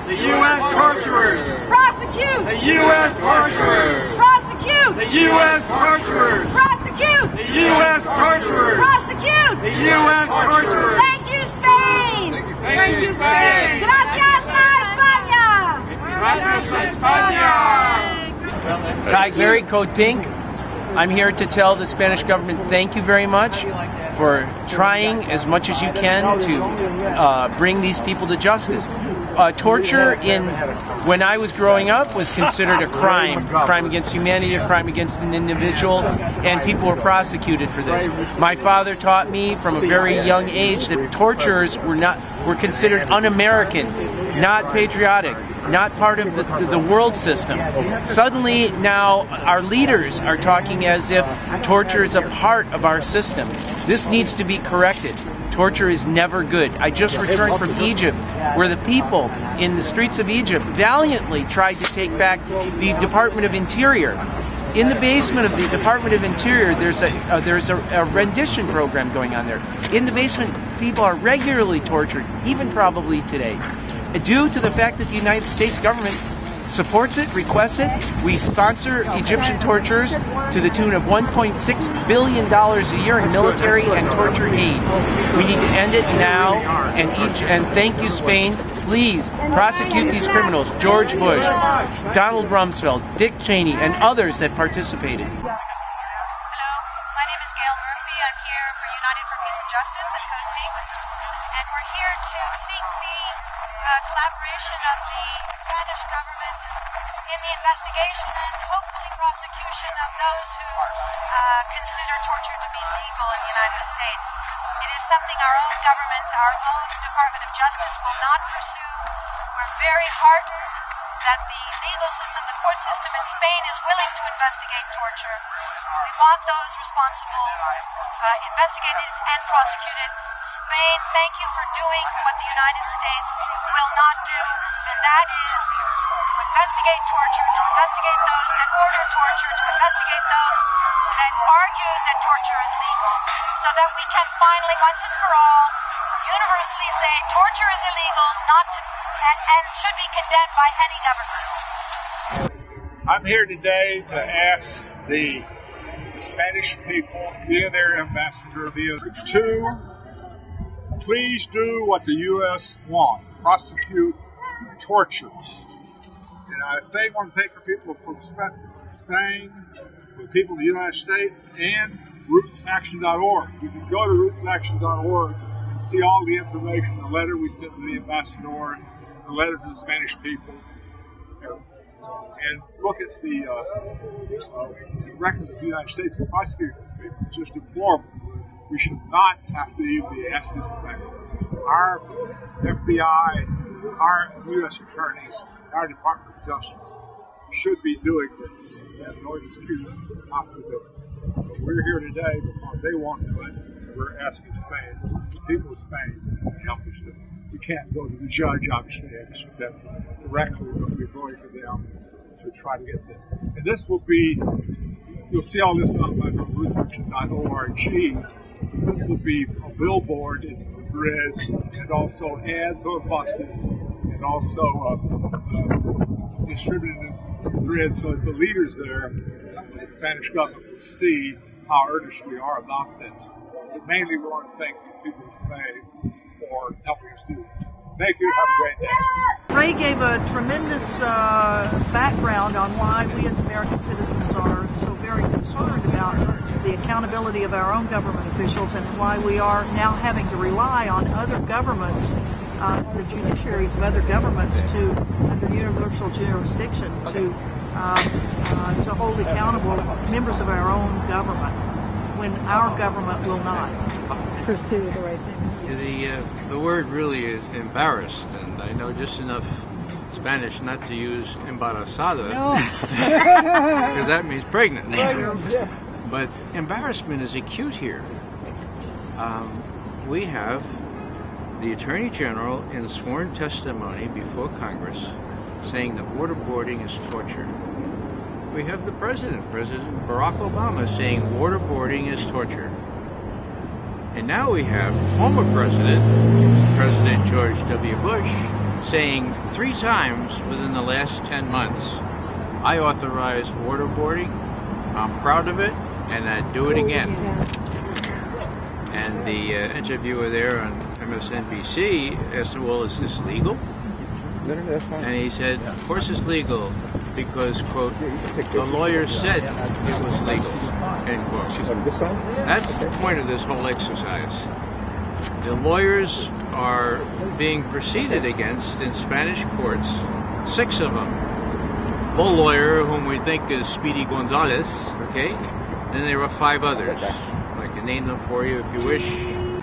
The U.S. torturers. Prosecute. The U.S. torturers. Prosecute. The U.S. torturers. Prosecute. The U.S. torturers. Prosecute. The U.S. torturers. Thank you, Spain. Thank you, Spain. Gracias a España. Gracias a España. Very Code Pink. I'm here to tell the Spanish government thank you very much for trying as much as you can to bring these people to justice. Torture when I was growing up was considered a crime against humanity, a crime against an individual, and people were prosecuted for this. My father taught me from a very young age that torturers were considered un-American, not patriotic, not part of the world system. Suddenly now our leaders are talking as if torture is a part of our system. This needs to be corrected. Torture is never good. I just returned from Egypt, where the people in the streets of Egypt valiantly tried to take back the Department of Interior. In the basement of the Department of Interior, there's a rendition program going on there. In the basement, people are regularly tortured, even probably today, due to the fact that the United States government supports it, requests it. We sponsor Egyptian torturers to the tune of $1.6 billion a year in military and torture aid. We need to end it now, and thank you, Spain. Please prosecute these criminals, George Bush, Donald Rumsfeld, Dick Cheney, and others that participated. Hello, my name is Gail Murphy. I'm here for United for Peace and Justice at Code Pink, and we're here to seek the collaboration of the Spanish government in the investigation and hopefully prosecution of those who consider torture to be legal in the United States. It is something our own government, our own Department of Justice will not pursue. We're very heartened that the legal system, the court system in Spain is willing to investigate torture. We want those responsible investigated and prosecuted. Spain, thank you for doing what the United States will not do, and that is to investigate torture, to investigate those that order torture, to investigate those that argue that torture is legal, so that we can finally, once and for all, universally say torture is illegal, and should be condemned by any government. I'm here today to ask the Spanish people, via their ambassador, to please do what the U.S. wants, prosecute tortures. And I want to thank the people from Spain, the people of the United States, and rootsaction.org. You can go to rootsaction.org and see all the information, the letter we sent to the ambassador, the letter to the Spanish people, and look at the record of the United States in prosecuting these people. It's just deplorable. We should not have to even be asking Spain. Our FBI, our U.S. attorneys, our Department of Justice should be doing this. They have no excuse not to do it. So we're here today because they want to do it. We're asking Spain, the people of Spain, to help us do it. We can't go to the judge, obviously, directly, but we're going to them to try to get this. And this will be, you'll see all this on rootsaction.org. This will be a billboard in Madrid, and also ads on buses, and also distributed in Madrid so that the leaders there, the Spanish government, will see how earnest we are about this. But mainly we want to thank the people of Spain for helping us do this. Thank you. Have a great day. Ray gave a tremendous background on why we as American citizens are so very concerned about the accountability of our own government officials and why we are now having to rely on other governments, the judiciaries of other governments under universal jurisdiction to hold accountable members of our own government when our government will not pursue the right thing. The word really is embarrassed, and I know just enough Spanish not to use embarazada, because that means pregnant. But embarrassment is acute here. We have the Attorney General in sworn testimony before Congress saying that waterboarding is torture. We have the President Barack Obama, saying waterboarding is torture. And now we have former President George W. Bush, saying 3 times within the last 10 months, I authorized waterboarding, I'm proud of it, and I'd do it again. And the interviewer there on MSNBC asked him, well, is this legal? And he said, of course it's legal, because, quote, the lawyer said it was legal, end quote. That's the point of this whole exercise. The lawyers are being proceeded against in Spanish courts, 6 of them. One lawyer, whom we think is Speedy Gonzalez, okay? Then there were 5 others. I can name them for you if you wish.